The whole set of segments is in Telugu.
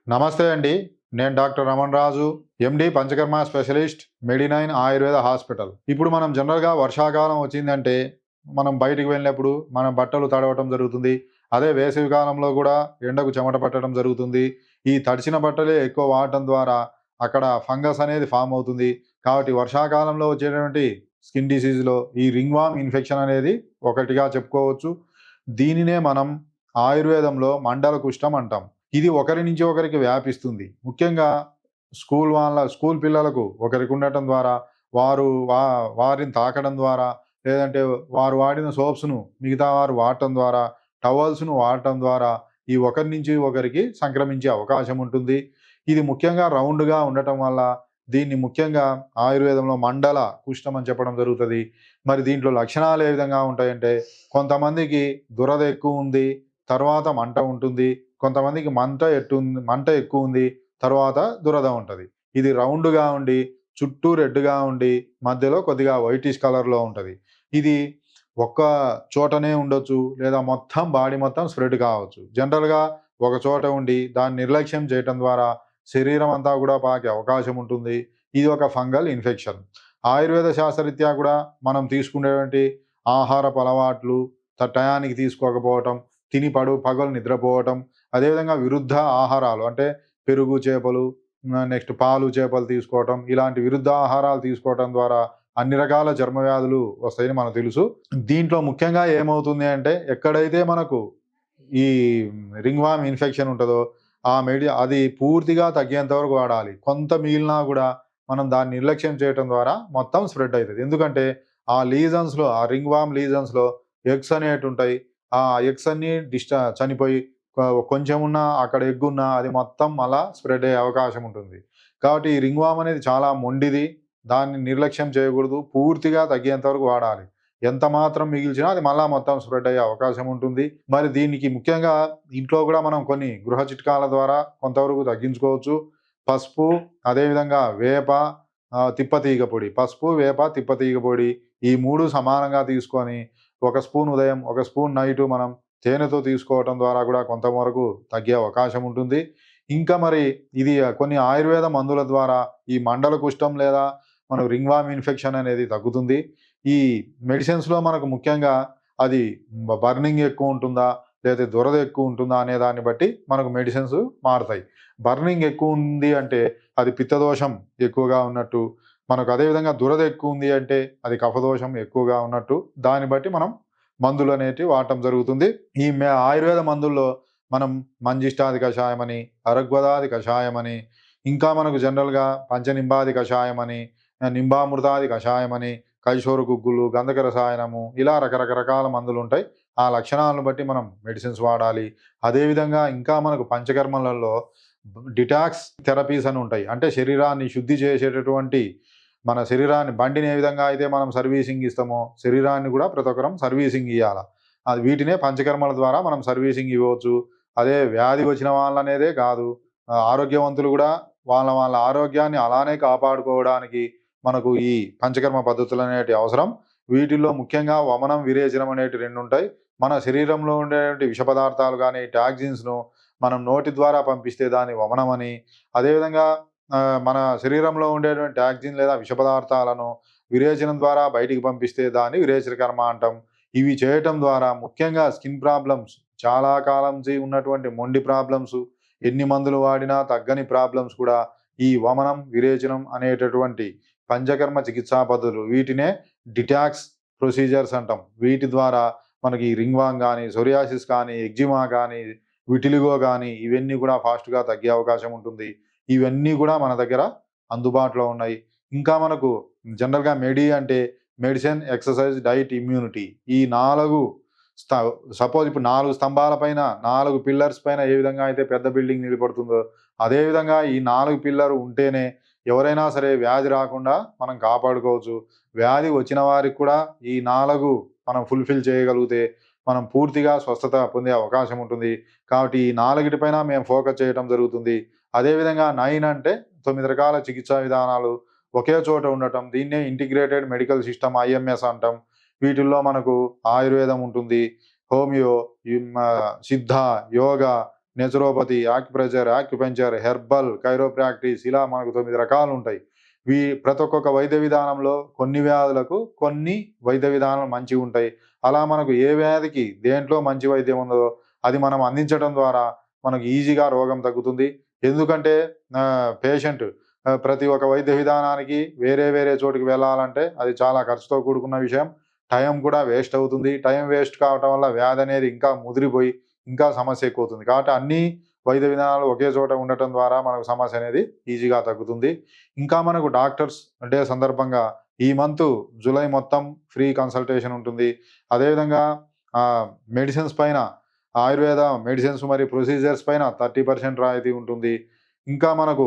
నమస్తే అండి. నేను డాక్టర్ రమణ్ రాజు, ఎండి పంచకర్మ స్పెషలిస్ట్, మెడి9 ఆయుర్వేద హాస్పిటల్. ఇప్పుడు మనం జనరల్‌గా వర్షాకాలం వచ్చిందంటే, మనం బయటికి వెళ్ళినప్పుడు మన బట్టలు తడవటం జరుగుతుంది. అదే వేసవి కాలంలో గూడా ఎండకు చెమట పట్టడం జరుగుతుంది. ఈ తడిసిన బట్టలే ఎక్కువ వాడటం ద్వారా అక్కడ ఫంగస్ అనేది ఫార్మ్ అవుతుంది. కాబట్టి వర్షాకాలంలో వచ్చేటటువంటి స్కిన్ డిసీజ్‌లో ఈ రింగ్‌వార్మ్ ఇన్ఫెక్షన్ అనేది ఒకటిగా చెప్పుకోవచ్చు. దీనినే మనం ఆయుర్వేదంలో మండల కుష్ఠం అంటాం. ఇది ఒకరి నుంచి ఒకరికి వ్యాపిస్తుంది. ముఖ్యంగా స్కూల్ పిల్లలకు ఒకరికి ఉండటం ద్వారా, వారు వారిని తాకడం ద్వారా, లేదంటే వారు వాడిన సోప్స్‌ను మిగతా వారు వాడటం ద్వారా, టవల్స్‌ను వాడటం ద్వారా ఈ ఒకరి నుంచి ఒకరికి సంక్రమించే అవకాశం ఉంటుంది. ఇది ముఖ్యంగా రౌండ్‌గా ఉండటం వల్ల దీన్ని ముఖ్యంగా ఆయుర్వేదంలో మండల కుష్ఠం అని చెప్పడం జరుగుతది. మరి దీంట్లో లక్షణాలు ఏ విధంగా ఉంటాయంటే, కొంతమందికి దురద ఎక్కువుంది, తర్వాత మంట ఉంటుంది. కొంతమందికి మంట ఎక్కువుంది. తర్వాత దురద ఉంటది. ఇది రౌండ్‌గా ఉండి, చుట్టూ రెడ్‌గా ఉండి, మధ్యలో కొద్దిగా వైటిష్ కలర్‌లో ఉంటది. ఇది ఒక్క చోటనే ఉండొచ్చు. లేదా మొత్తం బాడీ మొత్తం స్ప్రెడ్ కావచ్చు. జనరల్‌గా ఒక చోట ఉండి దాన్ని నిర్లక్ష్యం చేయటం ద్వారా శరీరం అంతా గూడా పాకే అవకాశం ఉంటుంది. ఇది ఒక ఫంగల్ ఇన్ఫెక్షన్. ఆయుర్వేద శాస్త్రరీత్యా కూడా మనం తీసుకునేటువంటి ఆహారపు అలవాట్లు టయానికి తీసుకోకపోవటం, తిని పగలు నిద్రపోవటం, అదేవిధంగా విరుద్ధ ఆహారాలు అంటే పెరుగు, చేపలు, నెక్స్ట్ పాలు, చేపలు తీసుకోవటం, ఇలాంటి విరుద్ధ ఆహారాలు తీసుకోవటం ద్వారా అన్ని రకాల చర్మ వ్యాధులు వస్తాయని మనకు తెలుసు. దీంట్లో ముఖ్యంగా ఏమవుతుంది అంటే, ఎక్కడైతే మనకు ఈ రింగ్‌వార్మ్ ఇన్ఫెక్షన్ ఉంటదో, అది పూర్తిగా తగ్గేంత వరకు వాడాలి. కొంత మిగిలినా గూడా మనం దాన్ని నిర్లక్ష్యం చేయటం ద్వారా మొత్తం స్ప్రెడ్ అయితది. ఎందుకంటే ఆ రింగ్‌వార్మ్ లీజన్స్‌లో ఎగ్స్ అనేటుంటాయి. ఆ ఎగ్స్ అన్నీ చనిపోయి కొంచెమున్నా అక్కడ ఎగ్గున్నా అది మొత్తం మళ్ళా స్ప్రెడ్ అయ్యే అవకాశం ఉంటుంది. కాబట్టి ఈ రింగ్‌వార్మ్ అనేది చాలా మొండిది. దాన్ని నిర్లక్ష్యం చేయకూడదు. పూర్తిగా తగ్గేంత వరకు వాడాలి. ఎంత మాత్రం మిగిల్చినా అది మళ్ళా మొత్తం స్ప్రెడ్ అయ్యే అవకాశం ఉంటుంది. మరి దీనికి ముఖ్యంగా ఇంట్లో గూడా మనం కొన్ని గృహ చిట్కాల ద్వారా కొంతవరకు తగ్గించుకోవచ్చు. పసుపు, అదేవిధంగా వేప, తిప్పతీగ పొడి. పసుపు, వేప, తిప్పతీగ పొడి ఈ 3 సమానంగా తీసుకొని, ఒక స్పూన్ ఉదయం, ఒక స్పూన్ నైటు మనం తేనెతో తీసుకోవటం ద్వారా కూడా కొంతవరకు తగ్గే అవకాశం ఉంటుంది. ఇంకా మరి ఇది కొన్ని ఆయుర్వేద మందుల ద్వారా ఈ మండల కుష్ఠం లేదా మనకు రింగ్‌వార్మ్ ఇన్ఫెక్షన్ అనేది తగ్గుతుంది. ఈ మెడిసిన్స్‌లో మనకు ముఖ్యంగా అది బర్నింగ్ ఎక్కువుంటుందా? లేతే దురద ఎక్కువుంటుందా? అనే దాన్ని బట్టి మనకు మెడిసిన్స్ మారతాయి. బర్నింగ్ ఎక్కువుంది అంటే అది పిత్తదోషం ఎక్కువగా ఉన్నట్టు. మనకు అదే విధంగా దురద ఎక్కువుంది అంటే అది కఫదోషం ఎక్కువగా ఉన్నట్టు. దాన్ని బట్టి మనం మందులనేటివి వాడటం జరుగుతుంది. ఆయుర్వేద మందుల్లో మనం మంజిష్టాది కషాయమని, అరగ్వదాది కషాయమని, ఇంకా మనకు జనరల్‌గా పంచనింబాది కషాయమని, నింబామృతాది కషాయమని, కైశోర గుగ్గులు, గంధక రసాయనము ఇలా రకరకాల మందులుంటాయి. ఆ లక్షణాలను బట్టి మనం మెడిసిన్స్ వాడాలి. అదేవిధంగా ఇంకా మనకు పంచకర్మలలో డిటాక్స్ థెరపీస్ అని ఉంటాయి. అంటే శరీరాన్ని శుద్ధి చేసేటటువంటి మన శరీరాన్ని బండిని ఏ విధంగా అయితే మనం సర్వీసింగ్ ఇస్తామో, శరీరాన్ని గూడా ప్రతి ఒక్కరం సర్వీసింగ్ ఇయ్యాల. వీటినే పంచకర్మల ద్వారా మనం సర్వీసింగ్ ఇవ్వచ్చు. అదే వ్యాధి వచ్చిన వాళ్ళనేదే కాదు. ఆరోగ్యవంతులు గూడా వాళ్ళ ఆరోగ్యాన్ని అలానే కాపాడుకోవడానికి మనకు ఈ పంచకర్మ పద్ధతులనేటివి అవసరం. వీటిల్లో ముఖ్యంగా వమనం, విరేచనం అనేటివి 2 ఉంటాయి. మన శరీరంలో ఉండేటువంటి విష పదార్థాలు గాని, టాక్సిన్స్‌ను మనం నోటి ద్వారా పంపిస్తే దాన్ని వమనమని, అదేవిధంగా మన శరీరంలో ఉండేటువంటి టాక్సిన్ లేదా విష పదార్థాలను విరేచనం ద్వారా బయటికి పంపిస్తే దాన్ని విరేచన కర్మ అంటాం. ఇవి చేయటం ద్వారా ముఖ్యంగా స్కిన్ ప్రాబ్లమ్స్ చాలా కాలం నుంచి ఉన్నటువంటి మొండి ప్రాబ్లమ్స్, ఎన్ని మందులు వాడినా తగ్గని ప్రాబ్లమ్స్ కూడా ఈ వమనం, విరేచనం అనేటటువంటి పంచకర్మ చికిత్సా పద్ధతులు వీటినే డిటాక్స్ ప్రొసీజర్స్ అంటాం. వీటి ద్వారా మనకి రింగ్‌వార్మ్ గానీ, సోరియాసిస్ కానీ, ఎగ్జిమా గానీ, విటిలిగో గానీ ఇవన్నీ కూడా ఫాస్ట్‌గా తగ్గే అవకాశం ఉంటుంది. ఇవన్నీ గూడా మన దగ్గర అందుబాటులో ఉన్నాయి. ఇంకా మనకు జనరల్‌గా అంటే మెడిసిన్, ఎక్సర్‌సైజ్, డైట్, ఇమ్యూనిటీ ఈ 4 స్త సపోజ్ ఇప్పుడు 4 స్తంభాల పైన 4 పిల్లర్స్ పైన ఏ విధంగా అయితే పెద్ద బిల్డింగ్ నిలబడుతుందో, అదే విధంగా ఈ 4 పిల్లర్ ఉంటేనే ఎవరైనా సరే వ్యాధి రాకుండా మనం కాపాడుకోవచ్చు. వ్యాధి వచ్చిన వారికి కూడా ఈ 4 మనం ఫుల్‌ఫిల్ చేయగలిగితే మనం పూర్తిగా స్వస్థత పొందే అవకాశం ఉంటుంది. కాబట్టి ఈ 4 పైన మేము ఫోకస్ చేయటం జరుగుతుంది. అదేవిధంగా 9 అంటే 9 రకాల చికిత్సా విధానాలు ఒకే చోట ఉండటం. దీన్నే ఇంటిగ్రేటెడ్ మెడికల్ సిస్టమ్ ఐఎంఎస్ అంటాం. వీటిల్లో మనకు ఆయుర్వేదం ఉంటుంది. హోమియో, సిద్ధ, యోగ, నేచురోపతి, ఆక్యుప్రెషర్, ఆక్యుపెంచర్, హెర్బల్, కైరోప్రాక్టిస్ ఇలా మనకు 9 రకాలు ఉంటాయి. ప్రతి ఒక్కొక్క వైద్య విధానంలో కొన్ని వ్యాధులకు కొన్ని వైద్య విధానాలు మంచిగుంటాయి. అలా మనకు ఏ వ్యాధికి దేంట్లో మంచి వైద్యం ఉందో అది మనం అందించడం ద్వారా మనకు ఈజీగా రోగం తగ్గుతుంది. ఎందుకంటే పేషెంట్ ప్రతి ఒక్క వైద్య విధానానికి వేరే వేరే చోటుకి వెళ్ళాలంటే అది చాలా ఖర్చుతో కూడుకున్న విషయం. టైం కూడా వేస్ట్ అవుతుంది. టైం వేస్ట్ కావటం వల్ల వ్యాధి అనేది ఇంకా ముదిరిపోయి ఇంకా సమస్య ఎక్కువవుతుంది. కాబట్టి అన్నీ వైద్య విధానాలు ఒకే చోట ఉండటం ద్వారా మనకు సమస్య అనేది ఈజీగా తగ్గుతుంది. ఇంకా మనకు డాక్టర్స్ డే సందర్భంగా ఈ మంత్ జూలై మొత్తం ఫ్రీ కన్సల్టేషన్ ఉంటుంది. అదేవిధంగా మెడిసిన్స్ పైన ఆయుర్వేద మెడిసిన్స్ మరియు ప్రొసీజర్స్ పైన 30% రాయితీ ఉంటుంది. ఇంకా మనకు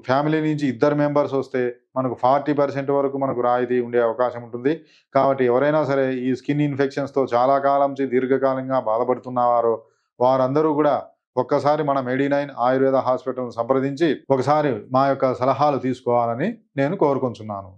ఫ్యామిలీ నుంచి ఇద్దరు మెంబర్స్ వస్తే మనకు 40% వరకు మనకు రాయితీ ఉండే అవకాశం ఉంటుంది. కాబట్టి ఎవరైనా సరే ఈ స్కిన్ ఇన్ఫెక్షన్స్‌తో చాలా కాలం నుంచి దీర్ఘకాలంగా బాధపడుతున్నవారో వారందరూ కూడా ఒక్కసారి మన మెడి9 ఆయుర్వేద హాస్పిటల్‌ను సంప్రదించి ఒకసారి మా యొక్క సలహాలు తీసుకోవాలని నేను కోరుకుంటున్నాను.